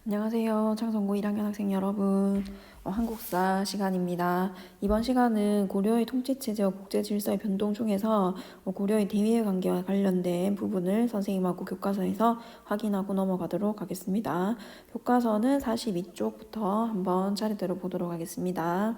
안녕하세요. 창성고 1학년 학생 여러분. 한국사 시간입니다. 이번 시간은 고려의 통치체제와 국제질서의 변동 중에서 고려의 대외관계와 관련된 부분을 선생님하고 교과서에서 확인하고 넘어가도록 하겠습니다. 교과서는 42쪽부터 한번 차례대로 보도록 하겠습니다.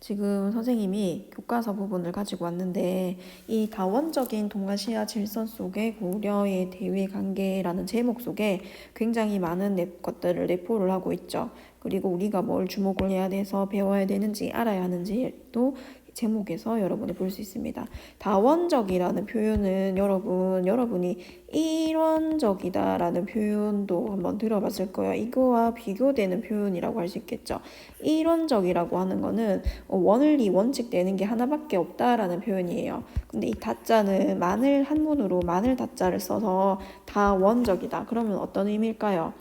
지금 선생님이 교과서 부분을 가지고 왔는데 이 다원적인 동아시아 질서 속의 고려의 대외관계라는 제목 속에 굉장히 많은 것들을 내포를 하고 있죠. 그리고 우리가 뭘 주목을 해야 돼서 배워야 되는지 알아야 하는지도 제목에서 여러분이 볼 수 있습니다. 다원적이라는 표현은 여러분이 일원적이다라는 표현도 한번 들어봤을 거예요. 이거와 비교되는 표현이라고 할 수 있겠죠. 일원적이라고 하는 거는 원리, 원칙 되는 게 하나밖에 없다라는 표현이에요. 근데 이 다자는 마늘 한문으로 마늘 다자를 써서 다원적이다. 그러면 어떤 의미일까요?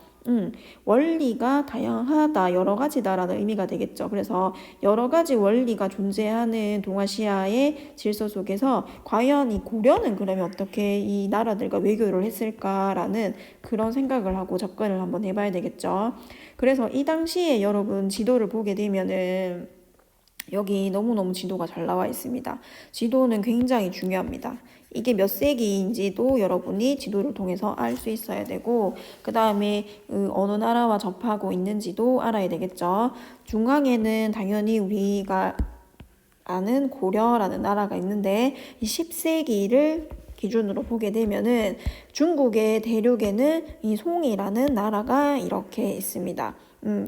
원리가 다양하다, 여러 가지다라는 의미가 되겠죠. 그래서 여러 가지 원리가 존재하는 동아시아의 질서 속에서 과연 이 고려는 그러면 어떻게 이 나라들과 외교를 했을까라는 그런 생각을 하고 접근을 한번 해봐야 되겠죠. 그래서 이 당시에 여러분 지도를 보게 되면은 여기 너무너무 지도가 잘 나와 있습니다. 지도는 굉장히 중요합니다. 이게 몇 세기인지도 여러분이 지도를 통해서 알 수 있어야 되고, 그 다음에 어느 나라와 접하고 있는지도 알아야 되겠죠. 중앙에는 당연히 우리가 아는 고려라는 나라가 있는데, 이 10세기를 기준으로 보게 되면은 중국의 대륙에는 이 송이라는 나라가 이렇게 있습니다.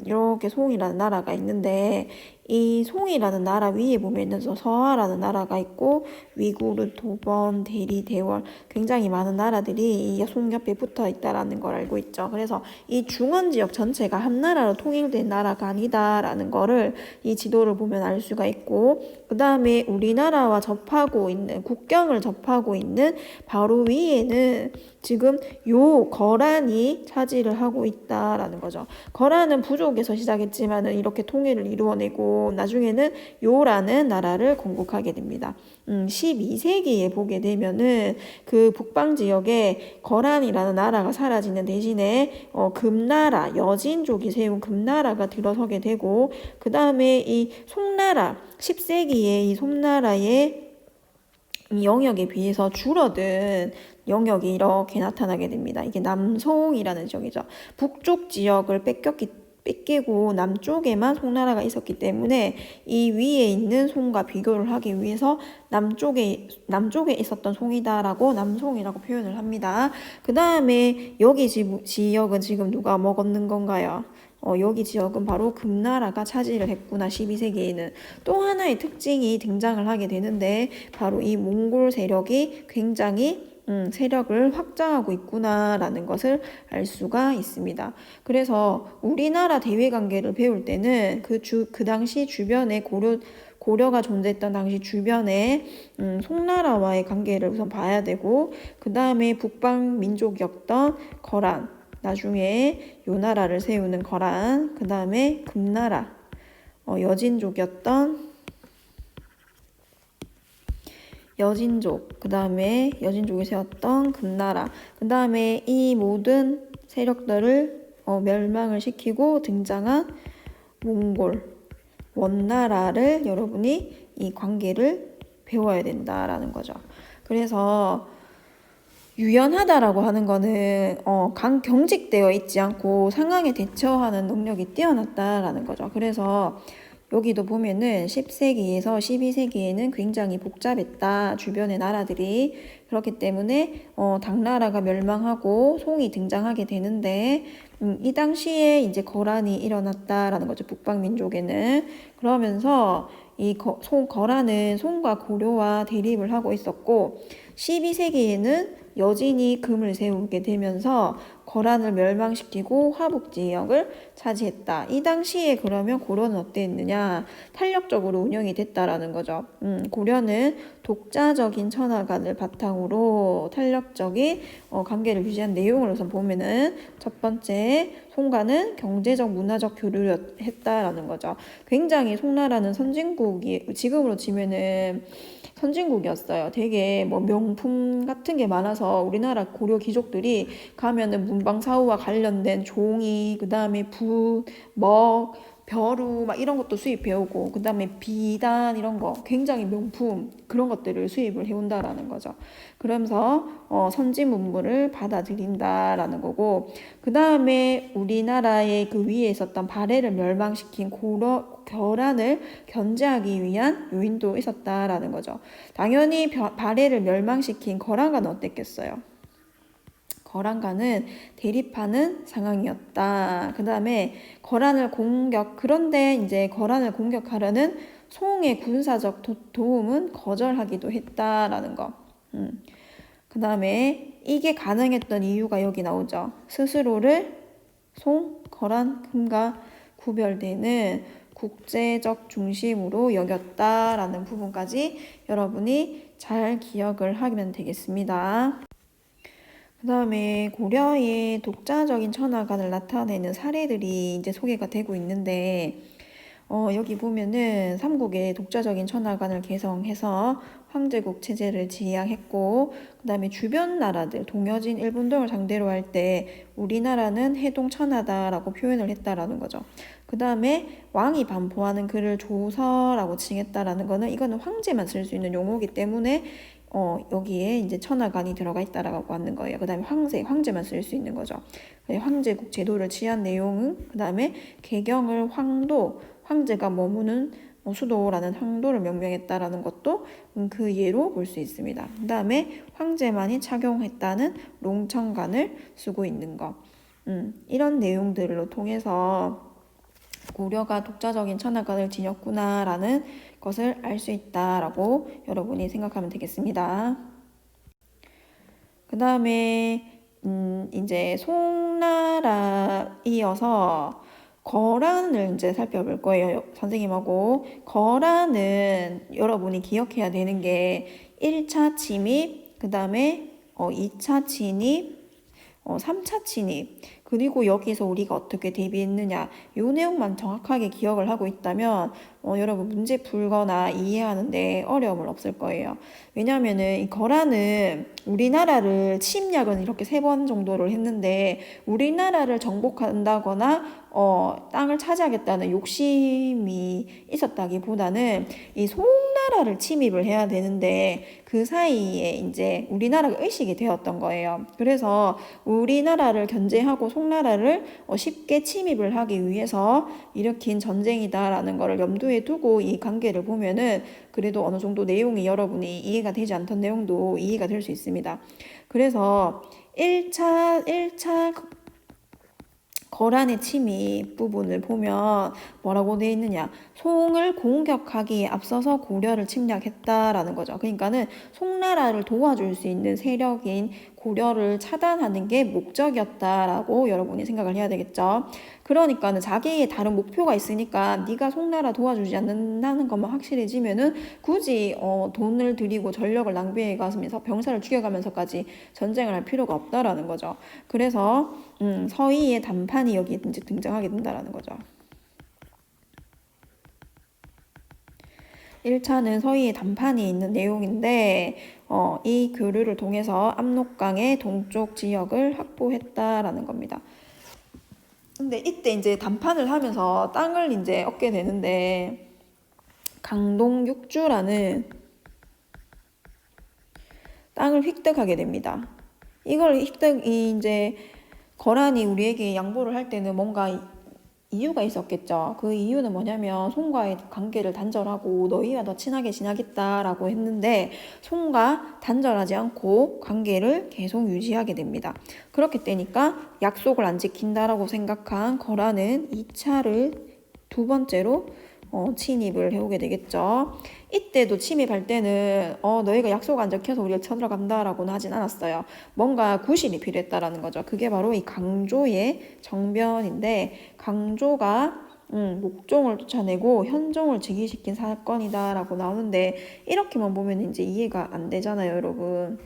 이렇게 송이라는 나라가 있는데 이 송이라는 나라 위에 보면은 서하라는 나라가 있고 위구르, 도번, 대리, 대월 굉장히 많은 나라들이 이 송 옆에 붙어 있다라는 걸 알고 있죠. 그래서 이 중원 지역 전체가 한 나라로 통일된 나라가 아니다라는 거를 이 지도를 보면 알 수가 있고 그 다음에 우리나라와 접하고 있는 국경을 접하고 있는 바로 위에는 지금 요 거란이 차지를 하고 있다라는 거죠. 거란은 부족에서 시작했지만은 이렇게 통일을 이루어내고 나중에는 요라는 나라를 건국하게 됩니다. 12세기에 보게 되면은 그 북방 지역에 거란이라는 나라가 사라지는 대신에 금나라, 여진족이 세운 금나라가 들어서게 되고 그 다음에 이 송나라, 10세기에 이 송나라의 이 영역에 비해서 줄어든 영역이 이렇게 나타나게 됩니다. 이게 남송이라는 지역이죠. 북쪽 지역을 뺏기고 남쪽에만 송나라가 있었기 때문에 이 위에 있는 송과 비교를 하기 위해서 남쪽에 있었던 송이다라고 남송이라고 표현을 합니다. 그 다음에 여기 지역은 지금 누가 먹었는 건가요? 여기 지역은 바로 금나라가 차지를 했구나. 12세기에는 또 하나의 특징이 등장을 하게 되는데 바로 이 몽골 세력이 굉장히 세력을 확장하고 있구나라는 것을 알 수가 있습니다. 그래서 우리나라 대외관계를 배울 때는 그 당시 주변에 고려가 존재했던 당시 주변에 송나라와의 관계를 우선 봐야 되고 그 다음에 북방 민족이었던 거란 나중에 요 나라를 세우는 거란 그 다음에 금나라 여진족이었던 여진족, 그 다음에 여진족이 세웠던 금나라, 그 다음에 이 모든 세력들을 멸망을 시키고 등장한 몽골, 원나라를 여러분이 이 관계를 배워야 된다라는 거죠. 그래서 유연하다라고 하는 거는 경직되어 있지 않고 상황에 대처하는 능력이 뛰어났다라는 거죠. 그래서 여기도 보면은 10세기에서 12세기에는 굉장히 복잡했다. 주변의 나라들이. 그렇기 때문에 당나라가 멸망하고 송이 등장하게 되는데 이 당시에 이제 거란이 일어났다라는 거죠. 북방 민족에는. 그러면서 이 거란은 송과 고려와 대립을 하고 있었고 12세기에는 여진이 금을 세우게 되면서 거란을 멸망시키고 화북 지역을 차지했다. 이 당시에 그러면 고려는 어땠느냐? 탄력적으로 운영이 됐다라는 거죠. 고려는 독자적인 천하관을 바탕으로 탄력적인 관계를 유지한 내용을 우선 보면은 첫 번째 송과는 경제적 문화적 교류를 했다라는 거죠. 굉장히 송나라는 선진국이 지금으로 치면은 선진국이었어요. 되게 뭐 명품 같은 게 많아서 우리나라 고려 귀족들이 가면은 문방사후와 관련된 종이, 그 다음에 붓, 먹, 벼루 막 이런 것도 수입해오고, 그 다음에 비단 이런 거 굉장히 명품 그런 것들을 수입을 해온다라는 거죠. 그러면서 선지 문물을 받아들인다라는 거고, 그 다음에 우리나라의 그 위에 있었던 발해를 멸망시킨 결란을 견제하기 위한 요인도 있었다라는 거죠. 당연히 발해를 멸망시킨 거란과는 어땠겠어요? 거란과는 대립하는 상황이었다. 그 다음에 그런데 이제 거란을 공격하려는 송의 군사적 도움은 거절하기도 했다라는 거. 그 다음에 이게 가능했던 이유가 여기 나오죠. 스스로를 거란, 금과 구별되는 국제적 중심으로 여겼다라는 부분까지 여러분이 잘 기억을 하면 되겠습니다. 그 다음에 고려의 독자적인 천하관을 나타내는 사례들이 이제 소개가 되고 있는데, 여기 보면은 삼국의 독자적인 천하관을 개성해서 황제국 체제를 지향했고, 그 다음에 주변 나라들, 동여진 일본 등을 상대로 할 때 우리나라는 해동천하다라고 표현을 했다라는 거죠. 그 다음에 왕이 반포하는 글을 조서라고 칭했다라는 거는, 이거는 황제만 쓸 수 있는 용어이기 때문에 여기에 이제 천하관이 들어가 있다라고 하는 거예요. 그 다음에 황제만 쓸 수 있는 거죠. 황제국 제도를 취한 내용은, 그 다음에 개경을 황제가 머무는 수도라는 황도를 명명했다라는 것도 그 예로 볼 수 있습니다. 그 다음에 황제만이 착용했다는 롱청관을 쓰고 있는 것. 이런 내용들로 통해서 고려가 독자적인 천하관을 지녔구나라는 것을 알 수 있다라고 여러분이 생각하면 되겠습니다. 그 다음에 이제 송나라 이어서 거란을 이제 살펴볼 거예요. 선생님하고. 거란은 여러분이 기억해야 되는 게 1차 침입, 그 다음에 2차 침입, 3차 침입, 그리고 여기서 우리가 어떻게 대비했느냐, 이 내용만 정확하게 기억을 하고 있다면 여러분 문제 풀거나 이해하는데 어려움은 없을 거예요. 왜냐하면은 이 거란은 우리나라를 침략은 이렇게 3번 정도를 했는데, 우리나라를 정복한다거나 땅을 차지하겠다는 욕심이 있었다기보다는 이 송나라를 침입을 해야 되는데, 그 사이에 이제 우리나라가 의식이 되었던 거예요. 그래서 우리나라를 견제하고 송나라를 쉽게 침입을 하기 위해서 일으킨 전쟁이다라는 것을 염두에 두고 이 관계를 보면은 그래도 어느 정도 내용이 여러분이 이해가 되지 않던 내용도 이해가 될 수 있습니다. 그래서 1차 거란의 침입 부분을 보면 뭐라고 되어 있느냐, 송을 공격하기에 앞서서 고려를 침략했다라는 거죠. 그러니까는 송나라를 도와줄 수 있는 세력인 고려를 차단하는 게 목적이었다라고 여러분이 생각을 해야 되겠죠. 그러니까는 자기의 다른 목표가 있으니까 네가 송나라 도와주지 않는다는 것만 확실해지면은 굳이 돈을 들이고 전력을 낭비해 가면서 병사를 죽여가면서까지 전쟁을 할 필요가 없다라는 거죠. 그래서 서희의 단판이 여기 이제 등장하게 된다라는 거죠. 1차는 서희의 단판이 있는 내용인데, 이 교류를 통해서 압록강의 동쪽 지역을 확보했다라는 겁니다. 근데 이때 이제 단판을 하면서 땅을 이제 얻게 되는데, 강동 6주라는 땅을 획득하게 됩니다. 이걸 이제 거란이 우리에게 양보를 할 때는 뭔가 이유가 있었겠죠. 그 이유는 뭐냐면 송과의 관계를 단절하고 너희와 더 친하게 지내겠다라고 했는데, 송과 단절하지 않고 관계를 계속 유지하게 됩니다. 그렇게 되니까 약속을 안 지킨다라고 생각한 거란은 2차를 두 번째로 침입을 해오게 되겠죠. 이때도 침입할 때는 너희가 약속 안 지켜서 우리가 쳐들어간다라고는 하진 않았어요. 뭔가 구실이 필요했다라는 거죠. 그게 바로 이 강조의 정변인데, 강조가 목종을 쫓아내고 현종을 즉위시킨 사건이다라고 나오는데, 이렇게만 보면 이제 이해가 안 되잖아요, 여러분.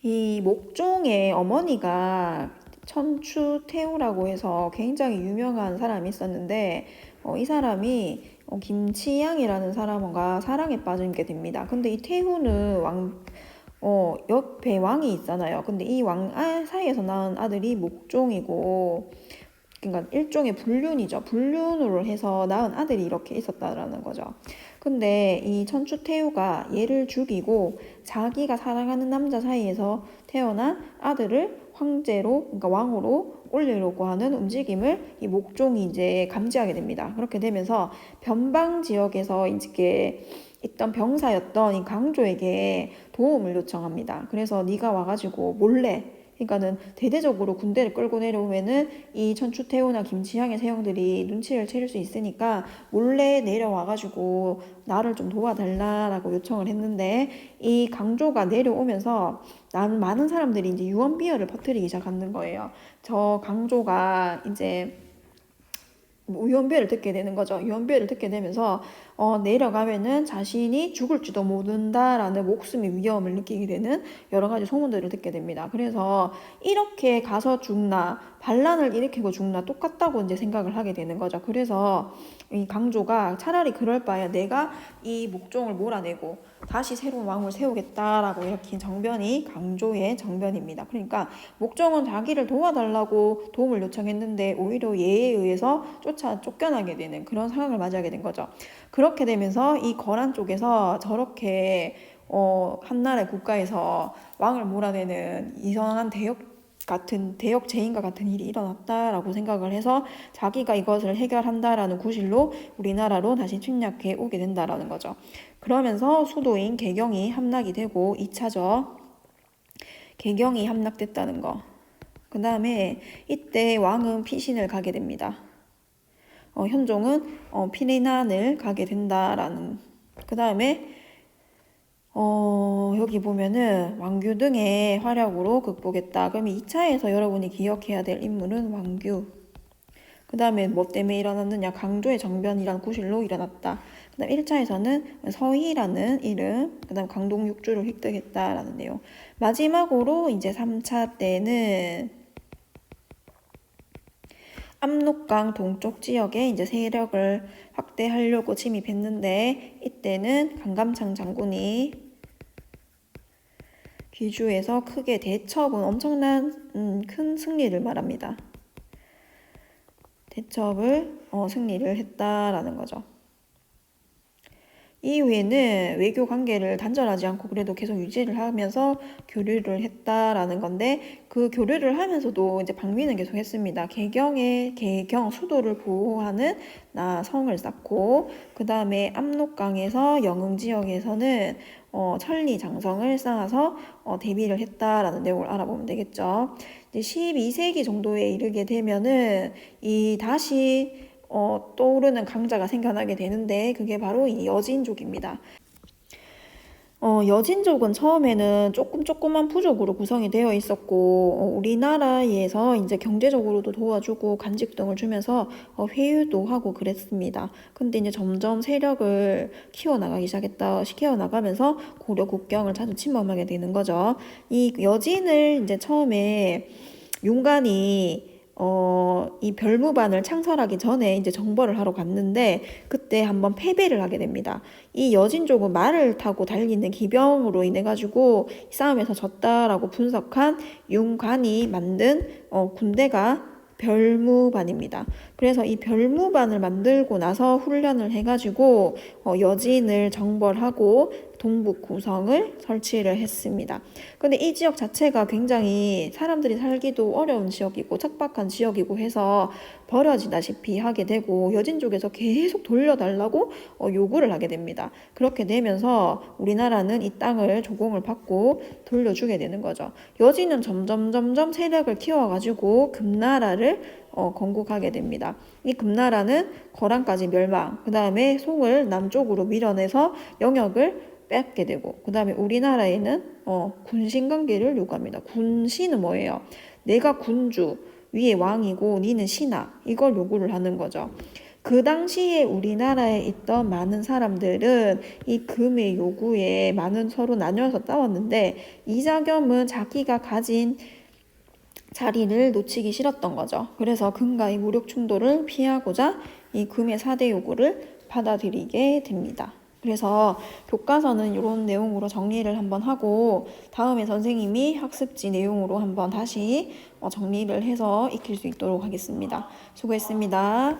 이 목종의 어머니가 천추태후라고 해서 굉장히 유명한 사람이 있었는데, 이 사람이 김치양이라는 사람과 사랑에 빠지게 됩니다. 근데 이 태후는 옆에 왕이 있잖아요. 근데 이 왕 사이에서 낳은 아들이 목종이고, 그러니까 일종의 불륜이죠. 불륜으로 해서 낳은 아들이 이렇게 있었다라는 거죠. 근데 이 천추태후가 얘를 죽이고 자기가 사랑하는 남자 사이에서 태어난 아들을 황제로, 그러니까 왕으로 올리려고 하는 움직임을 이 목종이 이제 감지하게 됩니다. 그렇게 되면서 변방 지역에서 이제 있던 병사였던 이 강조에게 도움을 요청합니다. 그래서 네가 와가지고 몰래, 그러니까는 대대적으로 군대를 끌고 내려오면은 이 천추태후나 김치향의 세형들이 눈치를 채울 수 있으니까 몰래 내려와가지고 나를 좀 도와달라라고 요청을 했는데, 이 강조가 내려오면서 나는 많은 사람들이 이제 유언비어를 퍼뜨리기 시작하는 거예요. 저 강조가 이제 유언비어를 듣게 되는 거죠. 유언비어를 듣게 되면서 내려가면은 자신이 죽을지도 모른다라는 목숨의 위험을 느끼게 되는 여러 가지 소문들을 듣게 됩니다. 그래서 이렇게 가서 죽나 반란을 일으키고 죽나 똑같다고 이제 생각을 하게 되는 거죠. 그래서 이 강조가 차라리 그럴 바에 내가 이 목종을 몰아내고 다시 새로운 왕을 세우겠다라고 일으킨 정변이 강조의 정변입니다. 그러니까 목종은 자기를 도와달라고 도움을 요청했는데 오히려 얘에 의해서 쫓겨나게 되는 그런 상황을 맞이하게 된 거죠. 그렇게 되면서 이 거란 쪽에서 저렇게 한나라의 국가에서 왕을 몰아내는 이상한 대역 제인과 같은 일이 일어났다라고 생각을 해서 자기가 이것을 해결한다라는 구실로 우리나라로 다시 침략해 오게 된다라는 거죠. 그러면서 수도인 개경이 함락이 되고 2차죠. 개경이 함락됐다는 거. 그 다음에 이때 왕은 피신을 가게 됩니다. 현종은 피난을 가게 된다라는. 그 다음에 여기 보면은 왕규 등의 활약으로 극복했다. 그럼 2차에서 여러분이 기억해야 될 인물은 왕규. 그 다음에 뭐 때문에 일어났느냐? 강조의 정변이란 구실로 일어났다. 그 다음 1차에서는 서희라는 이름, 그 다음 강동 6주를 획득했다라는 내용. 마지막으로 이제 3차 때는 압록강 동쪽 지역에 이제 세력을 확대하려고 침입했는데, 이때는 강감창 장군이 귀주에서 크게 대첩은 엄청난 큰 승리를 말합니다. 대첩을 승리를 했다라는 거죠. 이후에는 외교 관계를 단절하지 않고 그래도 계속 유지를 하면서 교류를 했다라는 건데, 그 교류를 하면서도 이제 방미는 계속 했습니다. 개경 수도를 보호하는 성을 쌓고, 그 다음에 압록강에서 영흥 지역에서는 천리 장성을 쌓아서 대비를 했다라는 내용을 알아보면 되겠죠. 이제 12세기 정도에 이르게 되면은 다시 떠오르는 강자가 생겨나게 되는데, 그게 바로 이 여진족입니다. 여진족은 처음에는 조그만 부족으로 구성이 되어 있었고, 우리나라에서 이제 경제적으로도 도와주고 간직 등을 주면서 회유도 하고 그랬습니다. 근데 이제 점점 세력을 키워나가면서 고려 국경을 자주 침범하게 되는 거죠. 이 여진을 이제 처음에 윤관이 이 별무반을 창설하기 전에 이제 정벌을 하러 갔는데, 그때 한번 패배를 하게 됩니다. 이 여진족은 말을 타고 달리는 기병으로 인해 가지고 싸움에서 졌다라고 분석한 윤관이 만든 군대가 별무반입니다. 그래서 이 별무반을 만들고 나서 훈련을 해가지고 여진을 정벌하고 동북 구성을 설치를 했습니다. 근데 이 지역 자체가 굉장히 사람들이 살기도 어려운 지역이고 척박한 지역이고 해서 버려지다시피 하게 되고, 여진족에서 계속 돌려달라고 요구를 하게 됩니다. 그렇게 되면서 우리나라는 이 땅을 조공을 받고 돌려주게 되는 거죠. 여진은 점점 세력을 키워가지고 금나라를 건국하게 됩니다. 이 금나라는 거란까지 멸망, 그 다음에 송을 남쪽으로 밀어내서 영역을 뺏게 되고, 그 다음에 우리나라에는 군신 관계를 요구합니다. 군신은 뭐예요? 내가 군주, 위에 왕이고 니는 신하, 이걸 요구를 하는 거죠. 그 당시에 우리나라에 있던 많은 사람들은 이 금의 요구에 서로 나뉘어서 싸웠는데, 이자겸은 자기가 가진 자리를 놓치기 싫었던 거죠. 그래서 금과의 무력 충돌을 피하고자 이 금의 4대 요구를 받아들이게 됩니다. 그래서 교과서는 이런 내용으로 정리를 한번 하고 다음에 선생님이 학습지 내용으로 한번 다시 정리를 해서 익힐 수 있도록 하겠습니다. 수고했습니다.